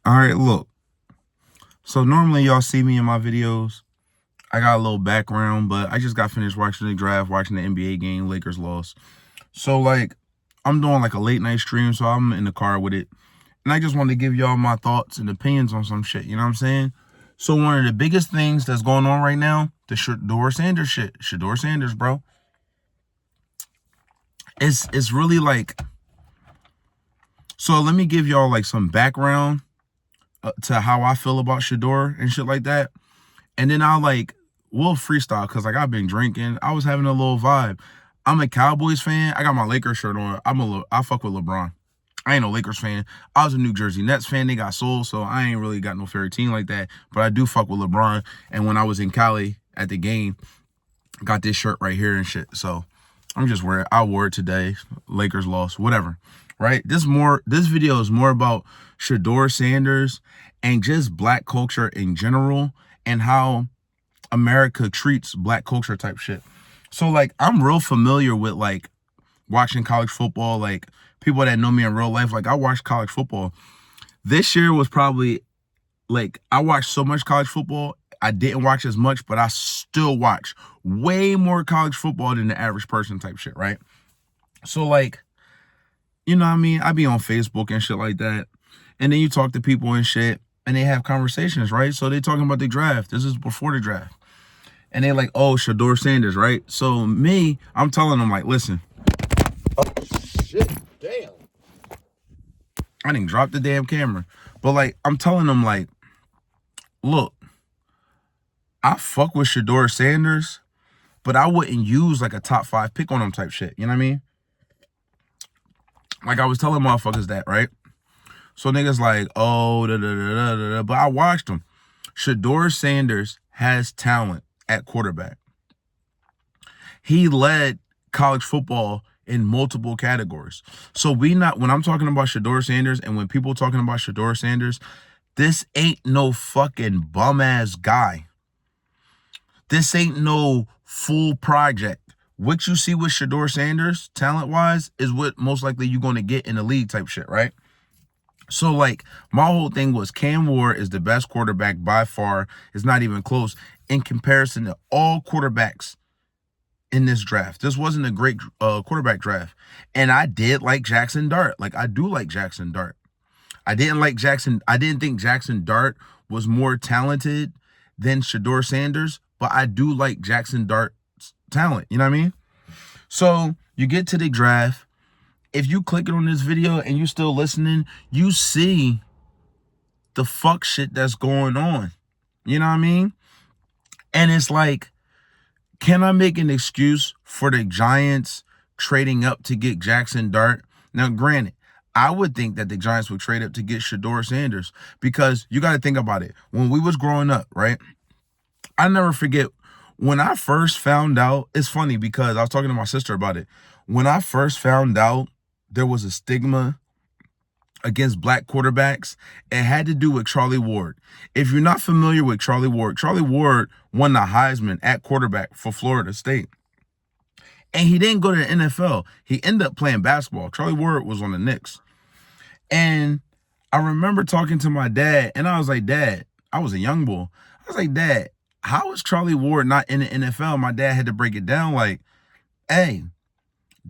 All right, look. So normally y'all see me in my videos. I got a little background, but I just got finished watching the draft, watching the NBA game. Lakers lost. So like, I'm doing like a late night stream, so I'm in the car with it. And I just wanted to give y'all my thoughts and opinions on some shit, you know what I'm saying? So one of the biggest things that's going on right now, the Shedeur Sanders shit. Shedeur Sanders, bro. It's really like, so let me give y'all like some background to how I feel about Shedeur and shit like that. And then we'll freestyle because like I've been drinking. I was having a little vibe. I'm a Cowboys fan. I got my Lakers shirt on. I fuck with LeBron. I ain't no Lakers fan. I was a New Jersey Nets fan. They got sold, so I ain't really got no favorite team like that. But I do fuck with LeBron. And when I was in Cali at the game, got this shirt right here and shit. So I'm just wearing it. I wore it today. Lakers lost, whatever. Right? This video is more about Shedeur Sanders and just black culture in general and how America treats black culture type shit. So like I'm real familiar with like watching college football, like people that know me in real life, like I watched college football. This year was probably like I watched so much college football. I didn't watch as much, but I still watch way more college football than the average person type shit, right? So like, you know what I mean? I be on Facebook and shit like that. And then you talk to people and shit and they have conversations, right? So they talking about the draft. This is before the draft. And they like, oh, Shedeur Sanders, right? So me, I'm telling them like, listen. Oh, shit, damn. I didn't drop the damn camera. But like, I'm telling them like, look, I fuck with Shedeur Sanders, but I wouldn't use like a top 5 pick on him type shit. You know what I mean? Like I was telling motherfuckers that, right? So niggas like, oh, da da da da da. But I watched him. Shedeur Sanders has talent at quarterback. He led college football in multiple categories. So when I'm talking about Shedeur Sanders and when people talking about Shedeur Sanders, this ain't no fucking bum ass guy. This ain't no full project. What you see with Shedeur Sanders, talent-wise, is what most likely you're going to get in the league type shit, right? So, like, my whole thing was Cam Ward is the best quarterback by far. It's not even close in comparison to all quarterbacks in this draft. This wasn't a great quarterback draft. And I did like Jackson Dart. Like, I do like Jackson Dart. I didn't think Jackson Dart was more talented than Shedeur Sanders, but I do like Jackson Dart's talent. You know what I mean? So you get to the draft. If you click it on this video and you still listening, you see the fuck shit that's going on. You know what I mean? And it's like, can I make an excuse for the Giants trading up to get Jackson Dart? Now, granted, I would think that the Giants would trade up to get Shedeur Sanders because you got to think about it. When we was growing up, right? I never forget when I first found out. It's funny because I was talking to my sister about it. When I first found out there was a stigma against black quarterbacks, it had to do with Charlie Ward. If you're not familiar with Charlie Ward won the Heisman at quarterback for Florida State. And he didn't go to the NFL. He ended up playing basketball. Charlie Ward was on the Knicks. And I remember talking to my dad, and I was like, Dad, I was a young boy. I was like, Dad, how is Charlie Ward not in the NFL? My dad had to break it down like, hey,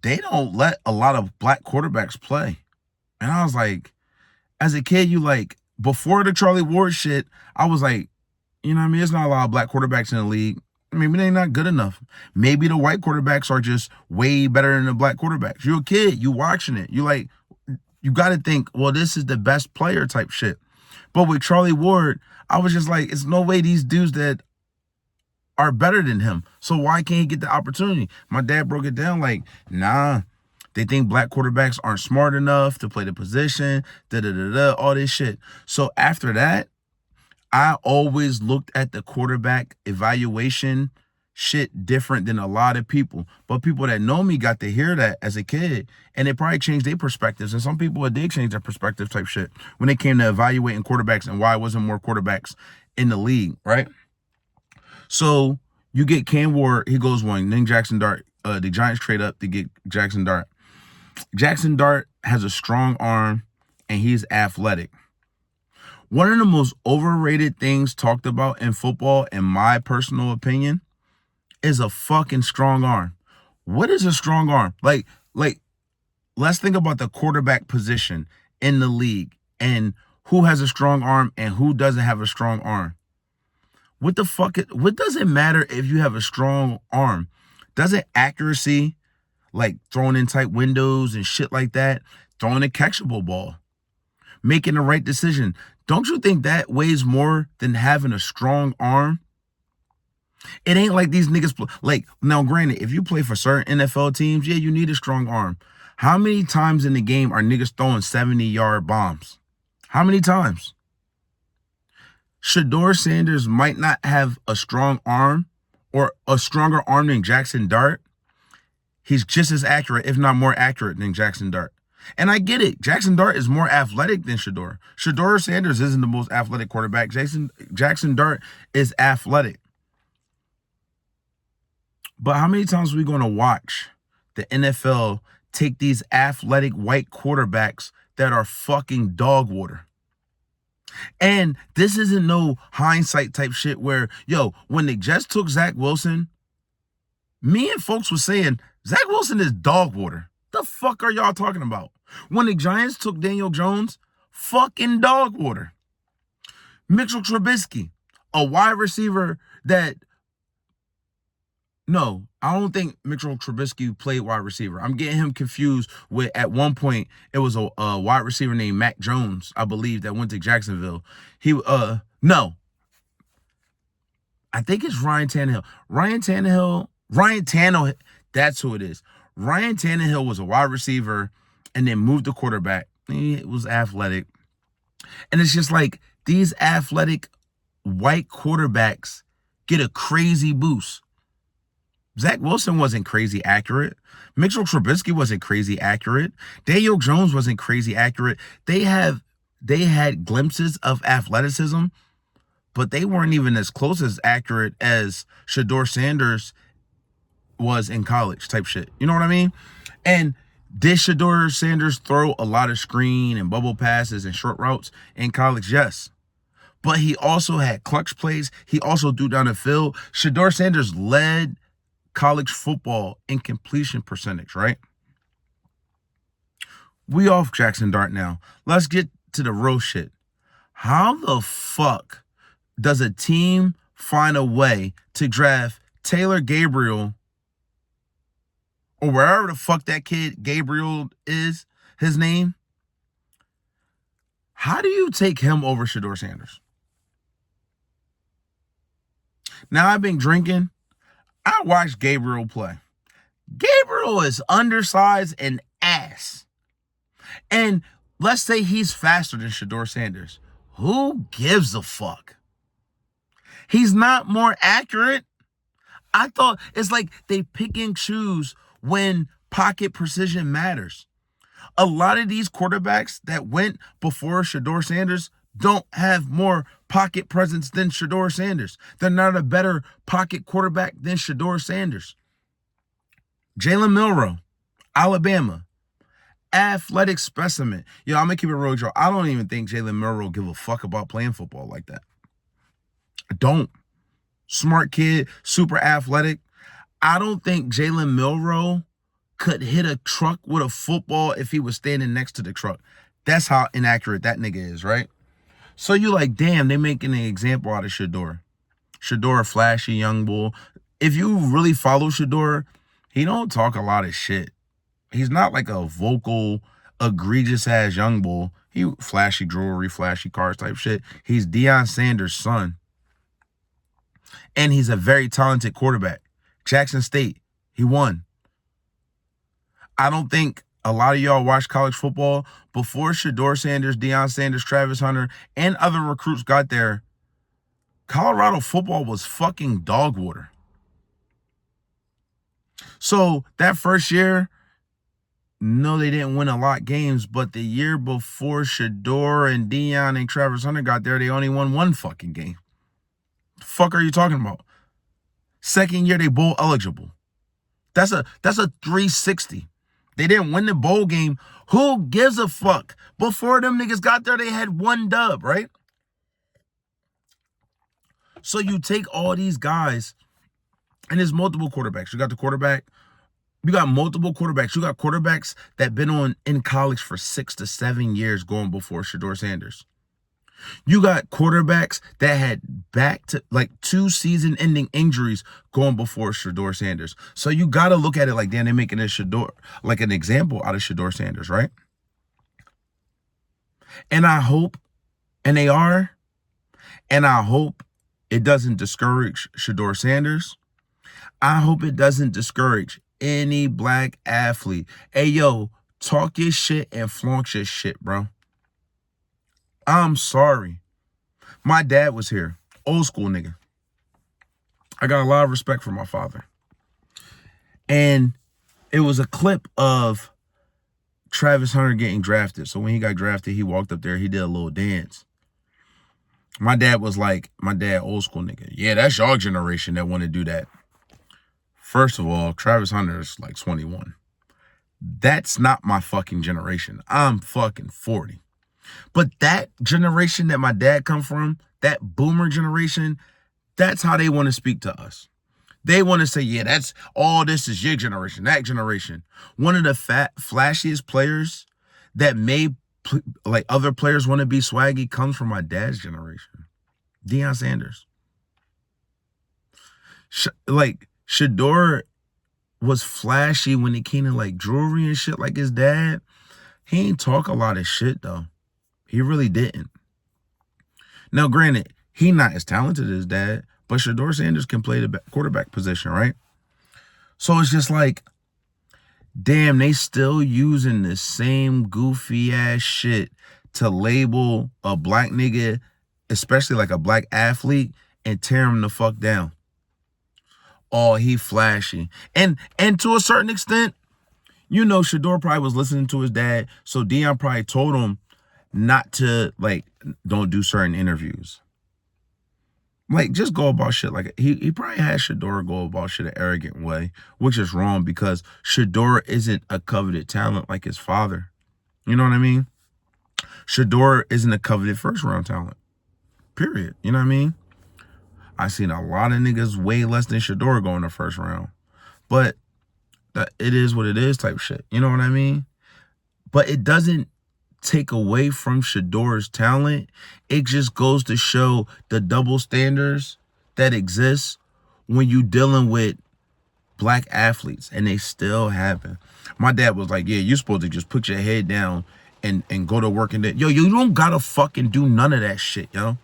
they don't let a lot of black quarterbacks play. And I was like, as a kid, before the Charlie Ward shit, I was like, you know what I mean? There's not a lot of black quarterbacks in the league. Maybe they're not good enough. Maybe the white quarterbacks are just way better than the black quarterbacks. You're a kid, you watching it. You got to think, well, this is the best player type shit. But with Charlie Ward, I was just like, it's no way these dudes that are better than him. So why can't he get the opportunity? My dad broke it down like, nah, they think black quarterbacks aren't smart enough to play the position, all this shit. So after that, I always looked at the quarterback evaluation shit different than a lot of people. But people that know me got to hear that as a kid, and it probably changed their perspectives. And some people it did change their perspective type shit when it came to evaluating quarterbacks and why wasn't more quarterbacks in the league, right? So you get Cam Ward, he goes one, then Jackson Dart. The Giants trade up to get Jackson Dart. Jackson Dart has a strong arm and he's athletic. One of the most overrated things talked about in football, in my personal opinion, is a fucking strong arm. What is a strong arm? Like, let's think about the quarterback position in the league and who has a strong arm and who doesn't have a strong arm. What the fuck? What does it matter if you have a strong arm? Doesn't accuracy, like throwing in tight windows and shit like that, throwing a catchable ball, making the right decision, don't you think that weighs more than having a strong arm? It ain't like these niggas play. Like, now, granted, if you play for certain NFL teams, yeah, you need a strong arm. How many times in the game are niggas throwing 70-yard bombs? How many times? Shedeur Sanders might not have a strong arm or a stronger arm than Jackson Dart. He's just as accurate, if not more accurate than Jackson Dart. And I get it. Jackson Dart is more athletic than Shedeur. Shedeur Sanders isn't the most athletic quarterback. Jackson Dart is athletic. But how many times are we going to watch the NFL take these athletic white quarterbacks that are fucking dog water? And this isn't no hindsight type shit where, yo, when the Jets took Zach Wilson, me and folks were saying, Zach Wilson is dog water. The fuck are y'all talking about? When the Giants took Daniel Jones, fucking dog water. Mitchell Trubisky, a wide receiver that, no, I don't think Mitchell Trubisky played wide receiver. I'm getting him confused with, at one point, it was a wide receiver named Mac Jones, I believe, that went to Jacksonville. No. I think it's Ryan Tannehill. Ryan Tannehill, that's who it is. Ryan Tannehill was a wide receiver and then moved to quarterback. He was athletic. And it's just like these athletic white quarterbacks get a crazy boost. Zach Wilson wasn't crazy accurate. Mitchell Trubisky wasn't crazy accurate. Daniel Jones wasn't crazy accurate. They had glimpses of athleticism, but they weren't even as close as accurate as Shedeur Sanders was in college type shit. You know what I mean? And did Shedeur Sanders throw a lot of screen and bubble passes and short routes in college? Yes. But he also had clutch plays. He also threw down the field. Shedeur Sanders led college football in completion percentage, right? We off Jackson Dart now. Let's get to the real shit. How the fuck does a team find a way to draft Taylor Gabriel, or wherever the fuck that kid Gabriel is, his name? How do you take him over Shedeur Sanders? Now, I've been drinking. I watched Gabriel play. Gabriel is undersized and ass. And let's say he's faster than Shedeur Sanders. Who gives a fuck? He's not more accurate. I thought it's like they pick and choose when pocket precision matters. A lot of these quarterbacks that went before Shedeur Sanders don't have more pocket presence than Shedeur Sanders. They're not a better pocket quarterback than Shedeur Sanders. Jalen Milroe, Alabama, athletic specimen. Yo, I'm going to keep it real, Joe. I don't even think Jalen Milroe give a fuck about playing football like that. I don't. Smart kid, super athletic. I don't think Jalen Milroe could hit a truck with a football if he was standing next to the truck. That's how inaccurate that nigga is, right? So you like, damn, they making an example out of Shedeur. Shedeur, a flashy young bull. If you really follow Shedeur, he don't talk a lot of shit. He's not like a vocal, egregious-ass young bull. He flashy jewelry, flashy cars type shit. He's Deion Sanders' son. And he's a very talented quarterback. Jackson State, he won. I don't think a lot of y'all watch college football. Before Shedeur Sanders, Deion Sanders, Travis Hunter, and other recruits got there, Colorado football was fucking dog water. So that first year, no, they didn't win a lot of games, but the year before Shedeur and Deion and Travis Hunter got there, they only won one fucking game. The fuck are you talking about? Second year, they bowl eligible. That's a 360. They didn't win the bowl game. Who gives a fuck? Before them niggas got there, they had one dub, right? So you take all these guys, and there's multiple quarterbacks. You got the quarterback. You got multiple quarterbacks. You got quarterbacks that been on in college for 6 to 7 years going before Shedeur Sanders. You got quarterbacks that had back to like 2 season-ending injuries going before Shedeur Sanders. So you got to look at it like, damn, they're making a Shedeur, like an example out of Shedeur Sanders, right? And I hope, and they are, and I hope it doesn't discourage Shedeur Sanders. I hope it doesn't discourage any black athlete. Hey, yo, talk your shit and flaunt your shit, bro. I'm sorry. My dad was here. Old school nigga. I got a lot of respect for my father. And it was a clip of Travis Hunter getting drafted. So when he got drafted, he walked up there, he did a little dance. My dad was like, my dad, old school nigga. Yeah, that's your generation that want to do that. First of all, Travis Hunter is like 21. That's not my fucking generation. I'm fucking 40. But that generation that my dad come from, that boomer generation, that's how they want to speak to us. They want to say, yeah, that's all, this is your generation, that generation. One of the flashiest players that made like other players want to be swaggy comes from my dad's generation. Shedeur Sanders. Like, Shedeur was flashy when it came to like jewelry and shit like his dad. He ain't talk a lot of shit though. He really didn't. Now, granted, he not as talented as dad, but Shedeur Sanders can play the quarterback position, right? So it's just like, damn, they still using the same goofy ass shit to label a black nigga, especially like a black athlete, and tear him the fuck down. Oh, he flashy. And to a certain extent, you know, Shedeur probably was listening to his dad, so Deion probably told him not to, like, don't do certain interviews. Like, just go about shit. Like, he probably had Shedeur go about shit an arrogant way, which is wrong because Shedeur isn't a coveted talent like his father. You know what I mean? Shedeur isn't a coveted first-round talent. Period. You know what I mean? I seen a lot of niggas way less than Shedeur go in the first round. But it is what it is type shit. You know what I mean? But it doesn't take away from Shedeur's talent. It just goes to show the double standards that exist when you dealing with black athletes, and they still happen. My dad was like, yeah, you're supposed to just put your head down and go to work and yo, you don't gotta fucking do none of that shit, yo.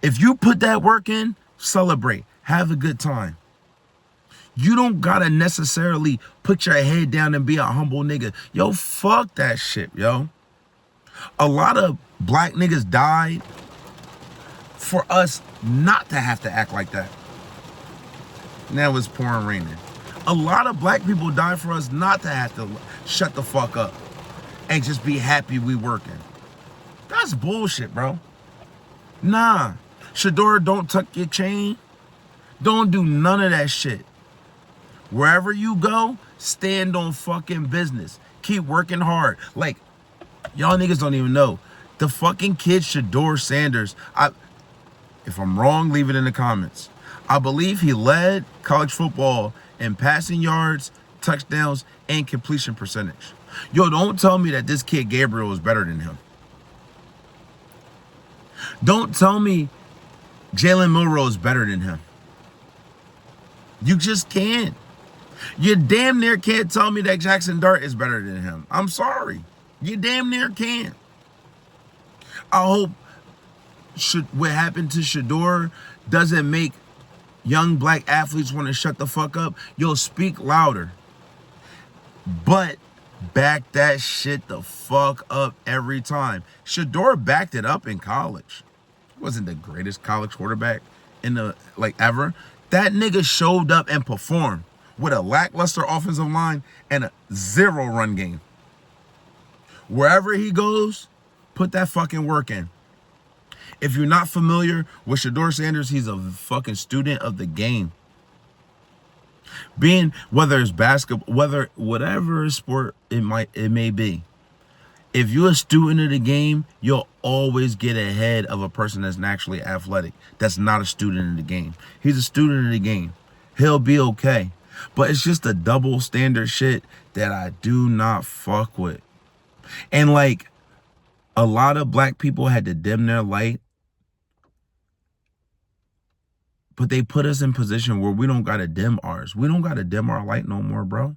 If you put that work in, celebrate. Have a good time. You don't gotta necessarily put your head down and be a humble nigga. Yo, fuck that shit, yo. A lot of black niggas died for us not to have to act like that. Now it's pouring raining. A lot of black people died for us not to have to shut the fuck up and just be happy we working. That's bullshit, bro. Nah. Shedeur, don't tuck your chain. Don't do none of that shit. Wherever you go, stand on fucking business. Keep working hard. Like, y'all niggas don't even know. The fucking kid Shedeur Sanders, if I'm wrong, leave it in the comments. I believe he led college football in passing yards, touchdowns, and completion percentage. Yo, don't tell me that this kid Gabriel is better than him. Don't tell me Jalen Milroe is better than him. You just can't. You damn near can't tell me that Jackson Dart is better than him. I'm sorry. You damn near can't. I hope what happened to Shedeur doesn't make young black athletes want to shut the fuck up. You'll speak louder. But back that shit the fuck up every time. Shedeur backed it up in college. Wasn't the greatest college quarterback in the ever. That nigga showed up and performed with a lackluster offensive line and a 0 run game. Wherever he goes, put that fucking work in. If you're not familiar with Shedeur Sanders, he's a fucking student of the game. Whether it's basketball, whatever sport it may be, If you're a student of the game, you'll always get ahead of a person that's naturally athletic. That's not a student of the game. He's a student of the game. He'll be okay. But it's just a double standard shit that I do not fuck with. And like, a lot of black people had to dim their light, but they put us in position where we don't gotta dim ours. We don't gotta dim our light no more, bro.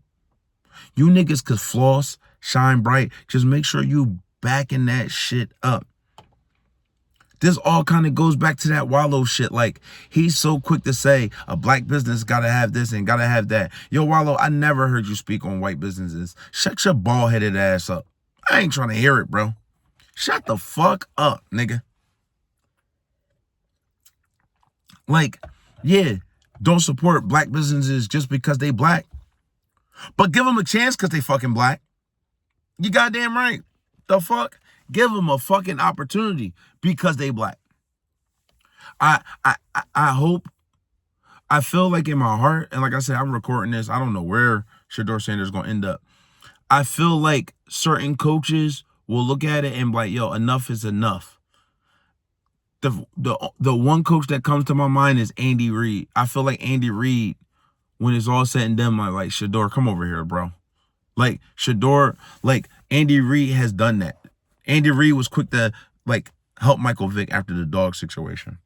You niggas could floss, shine bright. Just make sure you backing that shit up. This all kind of goes back to that Wallow shit. Like, he's so quick to say a black business gotta have this and gotta have that. Yo, Wallow, I never heard you speak on white businesses. Shut your bald-headed ass up. I ain't trying to hear it, bro. Shut the fuck up, nigga. Like, yeah, don't support black businesses just because they black. But give them a chance because they fucking black. You goddamn right. The fuck? Give them a fucking opportunity because they black. I hope, I feel like in my heart, and like I said, I'm recording this. I don't know where Shedeur Sanders is going to end up. I feel like certain coaches will look at it and be like, yo, enough is enough. The one coach that comes to my mind is Andy Reid. I feel like Andy Reid, when it's all said and done, like Shedeur, come over here, bro. Like, Shedeur, like, Andy Reid has done that. Andy Reid was quick to, like, help Michael Vick after the dog situation.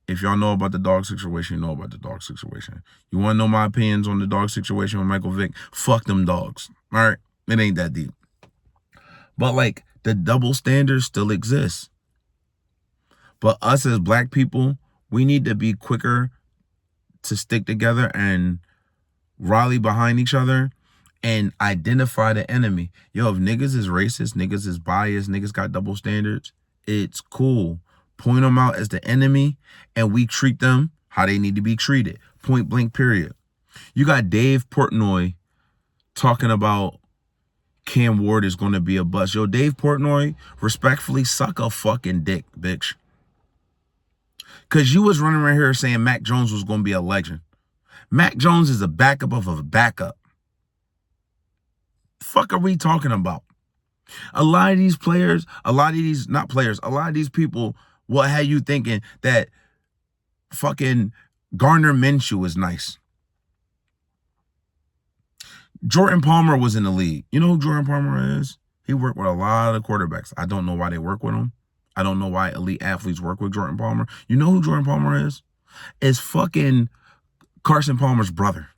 If y'all know about the dog situation, you know about the dog situation. You want to know my opinions on the dog situation with Michael Vick? Fuck them dogs, all right? It ain't that deep. But, like, the double standard still exists. But us as black people, we need to be quicker to stick together and rally behind each other and identify the enemy. Yo, if niggas is racist, niggas is biased, niggas got double standards, it's cool. Point them out as the enemy, and we treat them how they need to be treated. Point blank, period. You got Dave Portnoy talking about Cam Ward is going to be a bust. Yo, Dave Portnoy, respectfully, suck a fucking dick, bitch. Because you was running around here saying Mac Jones was going to be a legend. Mac Jones is a backup of a backup. The fuck are we talking about? A lot of these players, a lot of these people will have you thinking that fucking Gardner Minshew is nice. Jordan Palmer was in the league. You know who Jordan Palmer is? He worked with a lot of quarterbacks. I don't know why they work with him. I don't know why elite athletes work with Jordan Palmer. You know who Jordan Palmer is? It's fucking Carson Palmer's brother.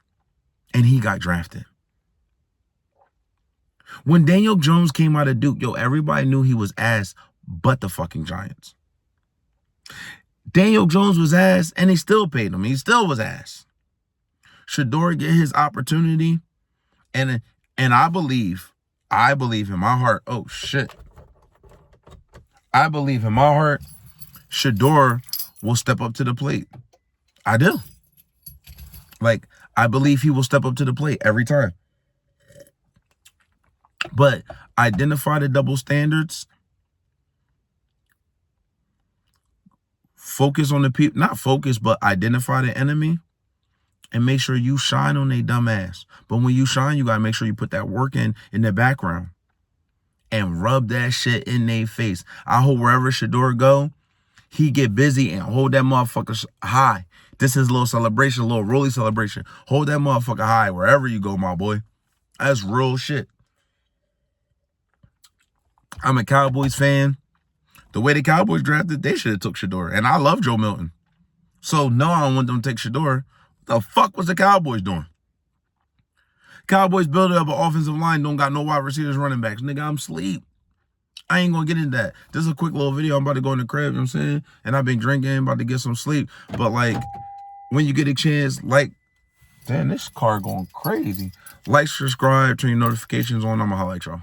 And he got drafted. When Daniel Jones came out of Duke, yo, everybody knew he was ass but the fucking Giants. Daniel Jones was ass and they still paid him. He still was ass. Shedeur get his opportunity, and I believe in my heart, oh shit. I believe in my heart, Shedeur will step up to the plate. I do. Like, I believe he will step up to the plate every time. But identify the double standards. Focus on the people, not focus, but identify the enemy. And make sure you shine on their dumb ass. But when you shine, you got to make sure you put that work in the background. And rub that shit in their face. I hope wherever Shedeur go, he get busy and hold that motherfucker high. This is a little celebration, a little rolly celebration. Hold that motherfucker high wherever you go, my boy. That's real shit. I'm a Cowboys fan. The way the Cowboys drafted, they should have took Shedeur. And I love Joe Milton. So, no, I don't want them to take Shedeur. What the fuck was the Cowboys doing? Cowboys building up an offensive line, don't got no wide receivers, running backs. Nigga, I'm asleep. I ain't gonna get into that. This is a quick little video. I'm about to go in the crib, you know what I'm saying? And I've been drinking, about to get some sleep. But, like, when you get a chance, like, damn, this car going crazy. Like, subscribe, turn your notifications on. I'm gonna holla at y'all.